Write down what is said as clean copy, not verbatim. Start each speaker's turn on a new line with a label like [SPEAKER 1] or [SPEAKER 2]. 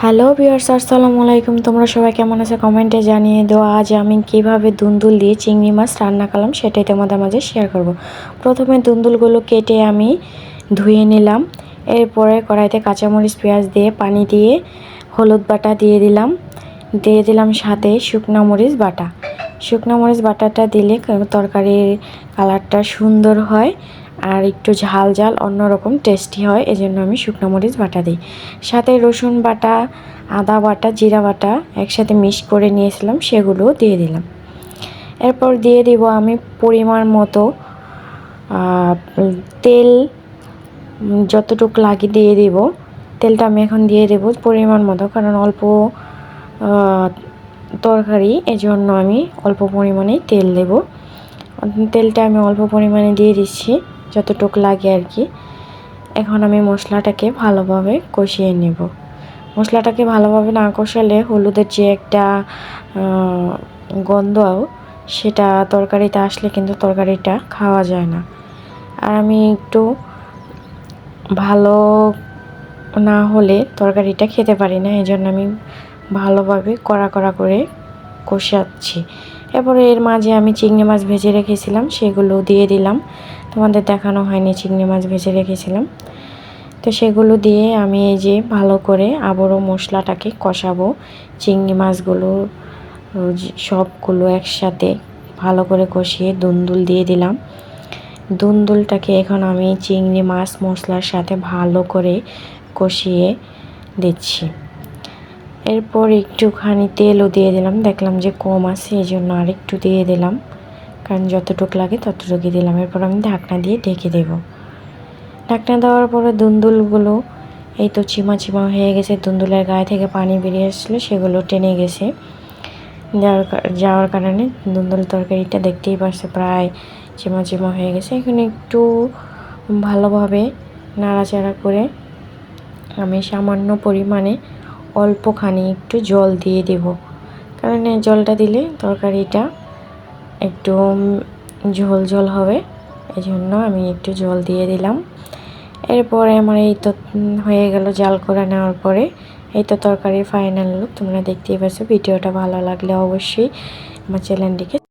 [SPEAKER 1] Hello viewers, আসসালামু আলাইকুম। তোমরা সবাই কেমন আছো কমেন্টে জানিয়ে দাও। আজ আমি কিভাবে দুন্দুল দিয়ে চিংড়ি মাছ রান্না করলাম সেটাই তোমাদের মাঝে শেয়ার করব। প্রথমে দুন্দুলগুলো কেটে আমি ধুয়ে নিলাম। এরপরে কড়াইতে কাঁচামরিচ পেঁয়াজ দিয়ে পানি দিয়ে হলুদ বাটা দিয়ে দিলাম সাথে শুকনো মরিচ বাটা। শুকনো মরিচ বাটাটা দিলে তরকারির কালারটা সুন্দর হয় আর একটু ঝাল ঝাল অন্যরকম টেস্টি হয়, এজন্য আমি শুকনো মরিচ বাটা দিই। সাথে রসুন বাটা, আদা বাটা, জিরা বাটা একসাথে মিক্স করে নিয়েছিলাম, সেগুলো দিয়ে দিলাম। এরপর দিয়ে দিব আমি পরিমাণ মতো তেল, যতটুকু লাগে দিয়ে দিব। তেলটা আমি এখন দিয়ে দেব পরিমাণ মতো, কারণ অল্প তরকারি, এজন্য আমি অল্প পরিমাণেই তেল দেব। তেলটা আমি অল্প পরিমাণে দিয়ে দিচ্ছি, যতটুকু লাগে আর কি। এখন আমি মশলাটাকে ভালোভাবে কষিয়ে নেব। মশলাটাকে ভালোভাবে না কষালে হলুদের যে একটা গন্ধ, সেটা তরকারিতে আসলে কিন্তু তরকারিটা খাওয়া যায় না। আর আমি একটু ভালো না হলে তরকারিটা খেতে পারি না, এই জন্য আমি ভালোভাবে কড়া করে কষাচ্ছি। এরপরে এর মাঝে আমি চিংড়ি মাছ ভেজে রেখেছিলাম, সেগুলো দিয়ে দিলাম। তোমাদের দেখানো হয়নি, চিংড়ি মাছ ভেজে রেখেছিলাম, তো সেগুলো দিয়ে আমি এই যে ভালো করে আবারও মশলাটাকে কষাবো। চিংড়ি মাছগুলো সবগুলো একসাথে ভালো করে কষিয়ে দুন্দুল দিয়ে দিলাম। দুন্দুলটাকে এখন আমি চিংড়ি মাছ মশলার সাথে ভালো করে কষিয়ে দিচ্ছি। এরপর একটুখানি তেলও দিয়ে দিলাম, দেখলাম যে কম আছে, এই জন্য আরেকটু দিয়ে দিলাম, কারণ যতটুকু লাগে ততটুকুই দিলাম। এরপর আমি ঢাকনা দিয়ে ঢেকে দেব। ঢাকনা দেওয়ার পরে দুন্দুলগুলো এই তো চিমা হয়ে গেছে। দুন্দুলের গায়ে থেকে পানি বেরিয়ে আসছিলো, সেগুলো টেনে গেছে। যাওয়ার কারণে দুন্দুল তরকারিটা দেখতেই পারছে প্রায় চিমা হয়ে গেছে। এখানে একটু ভালোভাবে নাড়াচাড়া করে আমি সামান্য পরিমাণে অল্পখানি একটু জল দিয়ে দেব, কারণ এই জলটা দিলে তরকারিটা একটু ঝোল হবে, এই জন্য আমি একটু জল দিয়ে দিলাম। এরপরে আমার এই তো হয়ে গেল জাল করে নেওয়ার পরে। এই তো তরকারির ফাইনাল লুক তোমরা দেখতেই পাচ্ছ। ভিডিওটা ভালো লাগলে অবশ্যই আমার চ্যানেলটিকে